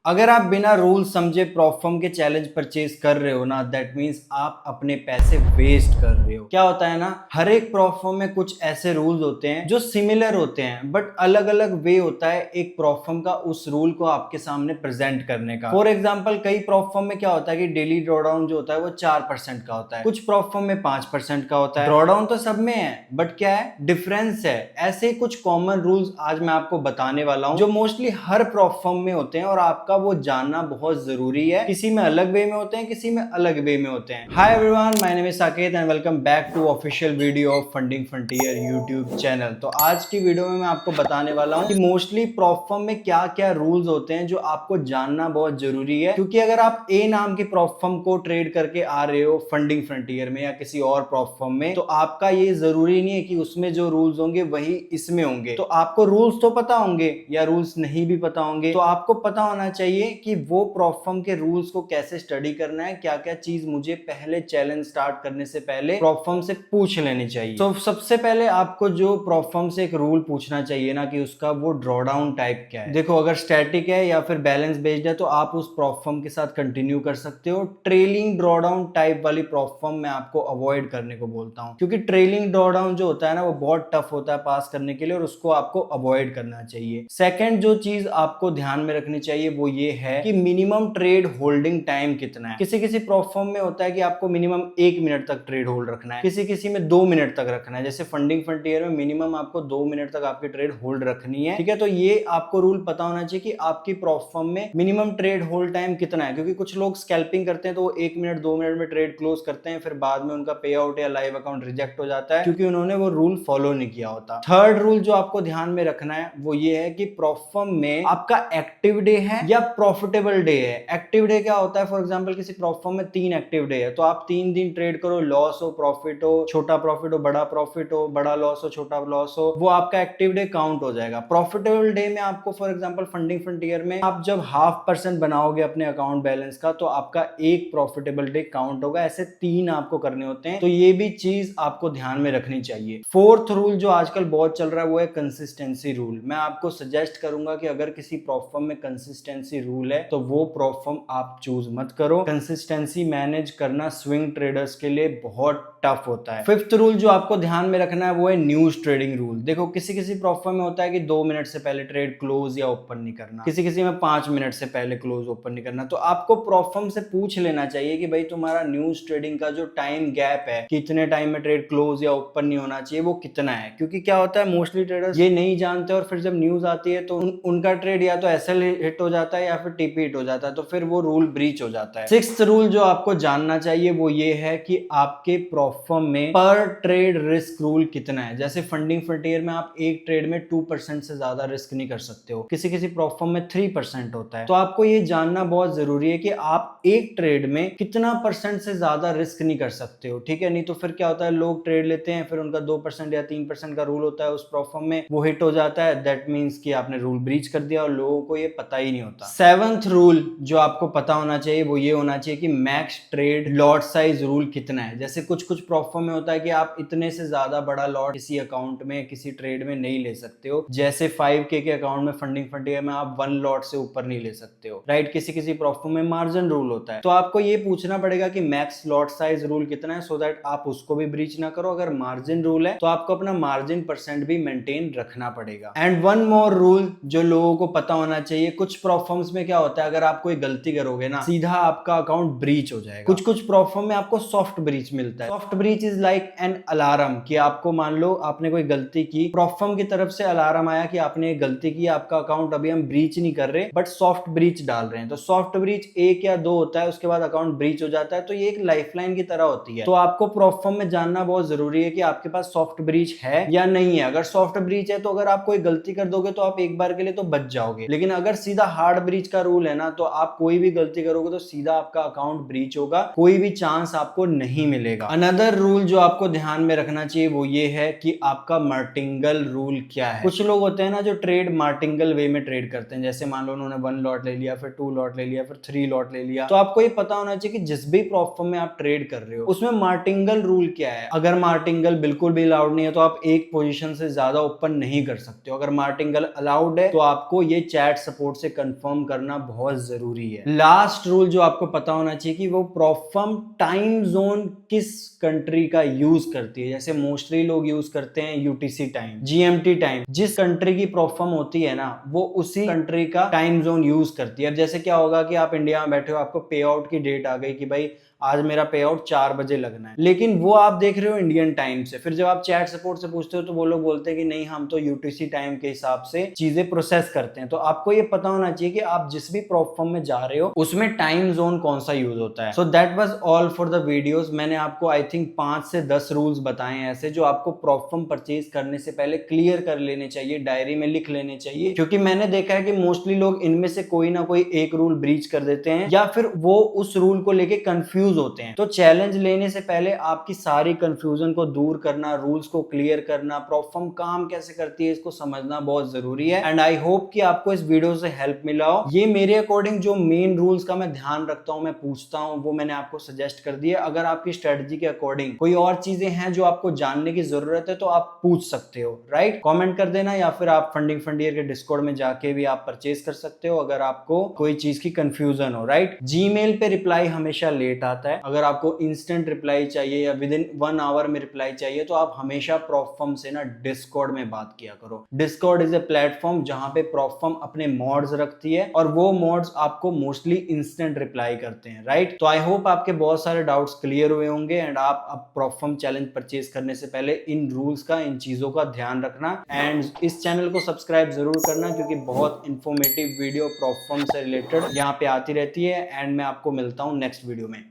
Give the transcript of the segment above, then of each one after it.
अगर आप बिना रूल समझे प्रॉफर्म के चैलेंज परचेज कर रहे हो ना, दैट मीन्स आप अपने पैसे वेस्ट कर रहे हो। क्या होता है ना, हर एक प्रॉफर्म में कुछ ऐसे रूल्स होते हैं जो सिमिलर होते हैं बट अलग अलग वे होता है एक प्रॉफर्म का उस रूल को आपके सामने प्रेजेंट करने का। फॉर एग्जाम्पल, कई प्रॉफर्म में क्या होता है कि डेली ड्रॉडाउन जो होता है वो 4% का होता है, कुछ प्रॉफर्म में 5% का होता है। ड्रॉडाउन तो सब में है बट क्या है, डिफरेंस है। ऐसे ही कुछ कॉमन रूल्स आज मैं आपको बताने वाला हूं जो मोस्टली हर प्रॉफर्म में होते हैं और आपका वो जानना बहुत जरूरी है। किसी में अलग वे में होते हैं, किसी में अलग वे में होते हैं। Hi everyone, my name is Saket and welcome back to official video of funding frontier YouTube channel. तो आज की वीडियो में मैं आपको बताने वाला हूं कि मोस्टली प्रॉफर्म में क्या क्या रूल्स होते हैं जो आपको जानना बहुत जरूरी है। क्योंकि अगर आप ए नाम की प्रॉफर्म को ट्रेड करके आ रहे हो फंडिंग फ्रंटियर में या किसी और प्रॉफर्म में, तो आपका ये जरूरी नहीं है कि उसमें जो रूल्स होंगे वही इसमें होंगे। तो आपको रूल्स तो पता होंगे या रूल्स नहीं भी पता होंगे, तो आपको पता होना चाहिए कि वो प्रॉफर्म के रूल्स को कैसे स्टडी करना है, क्या क्या चीज मुझे पहले चैलेंज स्टार्ट करने से पहले प्रॉफर्म से पूछ लेनी चाहिए। तो सबसे पहले आपको जो प्रॉफर्म से एक रूल पूछना चाहिए ना कि उसका वो ड्रॉडाउन टाइप क्या है। देखो, अगर स्टैटिक है या फिर बैलेंस बेस्ड है तो आप उस प्रॉफर्म के साथ कंटिन्यू कर सकते हो। ट्रेलिंग ड्रॉडाउन टाइप वाली प्रॉफर्म मैं आपको अवॉइड करने को बोलता हूं, क्योंकि ट्रेलिंग ड्रॉडाउन जो होता है ना वो बहुत टफ होता है पास करने के लिए और उसको आपको अवॉइड करना चाहिए। सेकंड जो चीज आपको ध्यान में रखनी चाहिए वो ये है कि मिनिमम ट्रेड होल्डिंग टाइम कितना है। किसी किसी प्लेटफॉर्म में होता है कि आपको मिनिमम 1 मिनट तक ट्रेड होल्ड रखना है, किसी किसी में 2 मिनट तक रखना है। जैसे फंडिंग फ्रंटियर में मिनिमम आपको 2 मिनट तक आपकी ट्रेड होल्ड रखनी है, ठीक है। तो ये आपको रूल पता होना चाहिए कि आपकी प्लेटफॉर्म में मिनिमम ट्रेड होल्ड टाइम कितना है, क्योंकि कुछ लोग स्कैल्पिंग करते हैं तो वो 1 मिनट 2 मिनट में ट्रेड क्लोज करते हैं, फिर बाद में उनका पे आउट या लाइव अकाउंट रिजेक्ट हो जाता है क्योंकि उन्होंने वो रूल फॉलो नहीं किया होता। थर्ड रूल जो आपको ध्यान में रखना है वो ये है कि प्लेटफॉर्म में आपका एक्टिव डे है या प्रॉफिटेबल डे है। एक्टिव डे क्या होता है, फॉर एग्जांपल किसी प्लेटफॉर्म में 3 एक्टिव डे है तो आप 3 दिन ट्रेड करो, लॉस हो प्रॉफिट हो, छोटा प्रॉफिट हो बड़ा प्रॉफिट हो, बड़ा लॉस हो छोटा लॉस हो, वो आपका एक्टिव डे काउंट हो जाएगा। प्रॉफिटेबल डे में आपको फॉर एग्जांपल फंडिंग फ्रंटियर में आप जब 0.5% बनाओगे अपने अकाउंट बैलेंस का तो आपका एक प्रॉफिटेबल डे काउंट होगा। ऐसे 3 आपको करने होते हैं, तो ये भी चीज आपको ध्यान में रखनी चाहिए। फोर्थ रूल जो आजकल बहुत चल रहा है वो है कंसिस्टेंसी रूल। मैं आपको सजेस्ट करूंगा कि अगर किसी प्लेटफॉर्म में कंसिस्टेंसी रूल है तो वो प्लेटफॉर्म आप चूज मत करो। कंसिस्टेंसी मैनेज करना स्विंग ट्रेडर्स के लिए बहुत टफ होता है। फिफ्थ रूल जो आपको ध्यान में रखना है वो है न्यूज ट्रेडिंग रूल। देखो, किसी किसी प्लेटफॉर्म में होता है कि 2 मिनट से पहले ट्रेड क्लोज या ओपन नहीं करना, किसी किसी में 5 मिनट से पहले क्लोज ओपन नहीं करना। तो आपको प्लेटफॉर्म से पूछ लेना चाहिए कि भाई तुम्हारा न्यूज ट्रेडिंग का जो टाइम गैप है, कितने टाइम में ट्रेड क्लोज या ओपन नहीं होना चाहिए, वो कितना है। क्योंकि क्या होता है, मोस्टली ट्रेडर्स ये नहीं जानते और फिर जब न्यूज आती है तो उनका ट्रेड या तो एसएल हिट हो जाता है या फिर टीपी हिट हो जाता है, तो फिर वो रूल ब्रीच हो जाता है। सिक्स्थ रूल जो आपको जानना चाहिए वो ये है कि आपके प्लेटफॉर्म में पर ट्रेड रिस्क रूल कितना है। जैसे फंडिंग फ्रंटियर में आप एक ट्रेड में 2% से ज्यादा रिस्क नहीं कर सकते हो, किसी किसी प्लेटफॉर्म में 3% होता है। तो आपको ये जानना बहुत जरूरी है कि आप एक ट्रेड में कितना परसेंट से ज्यादा रिस्क नहीं कर सकते हो, ठीक है। नहीं तो फिर क्या होता है, लोग ट्रेड लेते हैं, फिर उनका 2% या 3% का रूल होता है उस प्लेटफॉर्म में, वो हिट हो जाता है। दैट मीन्स कि आपने रूल ब्रीच कर दिया और लोगों को ये पता ही नहीं होता। सेवंथ रूल जो आपको पता होना चाहिए वो ये होना चाहिए कि max trade lot size rule कितना है। जैसे कुछ कुछ प्लेटफॉर्म में होता है कि आप इतने से ज्यादा बड़ा लॉट किसी अकाउंट में किसी ट्रेड में नहीं ले सकते हो। जैसे 5K के अकाउंट में फंडिंग फ्रंटियर में आप 1 लॉट से ऊपर नहीं ले सकते हो, राइट। किसी किसी प्लेटफॉर्म में मार्जिन रूल होता है, तो आपको ये पूछना पड़ेगा कि मैक्स लॉट साइज रूल कितना है, सो दैट आप उसको भी ब्रीच ना करो। अगर मार्जिन रूल है तो आपको अपना मार्जिन परसेंट भी मेंटेन रखना पड़ेगा। एंड वन मोर रूल जो लोगों को पता होना चाहिए, कुछ प्लेटफॉर्म्स में क्या होता है, अगर आप कोई गलती करोगे ना सीधा आपका अकाउंट ब्रीच हो जाएगा। कुछ कुछ प्लेटफॉर्म में आपको सॉफ्ट ब्रीच मिलता है। Soft breach is like an alarm कि आपको मान लो आपने कोई गलती की, प्लेटफॉर्म की तरफ से अलार्म आया कि आपने एक गलती की, आपका अकाउंट अभी हम ब्रीच नहीं कर रहे बट सॉफ्ट ब्रीच डाल रहे हैं। तो सॉफ्ट ब्रीच 1 या 2 होता है, उसके बाद अकाउंट ब्रीच हो जाता है। तो ये एक लाइफलाइन की तरह होती है। तो आपको प्लेटफॉर्म में जानना बहुत जरूरी है कि आपके पास सॉफ्ट ब्रीच है या नहीं है। अगर सॉफ्ट ब्रीच है तो अगर आप कोई गलती कर दोगे तो आप एक बार के लिए तो बच जाओगे, लेकिन अगर सीधा हार्ड ब्रीच का रूल है ना तो आप कोई भी गलती करोगे तो सीधा आपका अकाउंट ब्रीच होगा, कोई भी चांस आपको नहीं मिलेगा। अनदर अनदर रूल जो आपको ध्यान में रखना चाहिए वो ये है कि आपका मार्टिंगल रूल क्या है। कुछ लोग होते हैं ना जो ट्रेड मार्टिंगल वे में ट्रेड करते हैं, जैसे मान लो उन्होंने 1 लॉट ले लिया, फिर 2 लॉट ले लिया, फिर 3 लॉट ले लिया। तो आपको ये पता होना चाहिए कि जिस भी प्रॉप फर्म में आप ट्रेड कर रहे हो उसमें मार्टिंगल रूल क्या है। अगर मार्टिंगल बिल्कुल भी अलाउड नहीं है तो आप एक पोजीशन से ज्यादा ओपन नहीं कर सकते हो। अगर मार्टिंगल अलाउड है तो आपको ये चैट सपोर्ट से कंफर्म करना बहुत जरूरी है। लास्ट रूल जो आपको पता होना चाहिए कि वो प्रॉप फर्म टाइम जोन किस कंट्री का यूज करती है। जैसे मोस्टली लोग यूज करते हैं यूटीसी टाइम, जीएमटी टाइम। जिस कंट्री की प्रॉप फर्म होती है ना वो उसी कंट्री का टाइम जोन यूज करती है। अब जैसे क्या होगा कि आप इंडिया में बैठे हो, आपको पे आउट की डेट आ गई कि भाई आज मेरा पे आउट 4 बजे लगना है, लेकिन वो आप देख रहे हो इंडियन टाइम से। फिर जब आप चैट सपोर्ट से पूछते हो तो वो लोग बोलते हैं कि नहीं, हम तो यूटीसी टाइम के हिसाब से चीजें प्रोसेस करते हैं। तो आपको ये पता होना चाहिए कि आप जिस भी प्रॉप फर्म में जा रहे हो उसमें टाइम जोन कौन सा यूज होता है। So that was all for the videos. मैंने आपको आई थिंक 5 से 10 रूल्स बताए हैं ऐसे जो आपको प्रॉप फर्म परचेज करने से पहले क्लियर कर लेने चाहिए, डायरी में लिख लेने चाहिए। क्योंकि मैंने देखा है कि मोस्टली लोग इनमें से कोई ना कोई एक रूल ब्रीच कर देते हैं या फिर वो उस रूल को लेके कंफ्यूज होते हैं। तो चैलेंज लेने से पहले आपकी सारी कंफ्यूजन को दूर करना, रूल्स को क्लियर करना, प्रॉप फर्म काम कैसे करती है इसको समझना बहुत जरूरी है। एंड आई होप कि आपको इस वीडियो से हेल्प मिला हो। ये मेरे अकॉर्डिंग जो मेन रूल्स का मैं ध्यान रखता हूं, मैं पूछता हूं, वो मैंने आपको सजेस्ट कर दिया। अगर आपकी स्ट्रेटजी के अकॉर्डिंग कोई और चीजें हैं जो आपको जानने की जरूरत है तो आप पूछ सकते हो, राइट? कमेंट कर देना, या फिर आप फंडिंग फंडियर के डिस्कॉर्ड में जाके भी आप परचेज कर सकते हो अगर आपको कोई चीज की कंफ्यूजन हो, राइट? जीमेल पे रिप्लाई हमेशा लेट आता है। अगर आपको इंस्टेंट रिप्लाई चाहिए या विद इन 1 आवर में रिप्लाई चाहिए तो आप हमेशा प्रॉप फर्म से ना डिस्कॉर्ड में बात किया करो। डिस्कॉर्ड इज ए प्लेटफॉर्म जहां पे प्रॉप फर्म अपने मॉड्स रखती है और वो मॉड्स आपको मोस्टली इंस्टेंट रिप्लाई करते हैं, राइट? तो आई होप आपके बहुत सारे डाउट्स क्लियर हुए होंगे एंड आप अब प्रॉप फर्म चैलेंज परचेज करने से पहले इन रूल्स का, इन चीजों का ध्यान रखना। एंड इस चैनल को सब्सक्राइब जरूर करना क्योंकि बहुत इंफॉर्मेटिव वीडियो प्रॉप फर्म से रिलेटेड यहाँ पे आती रहती है। एंड मैं आपको मिलता हूँ नेक्स्ट वीडियो में।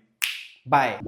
बाय।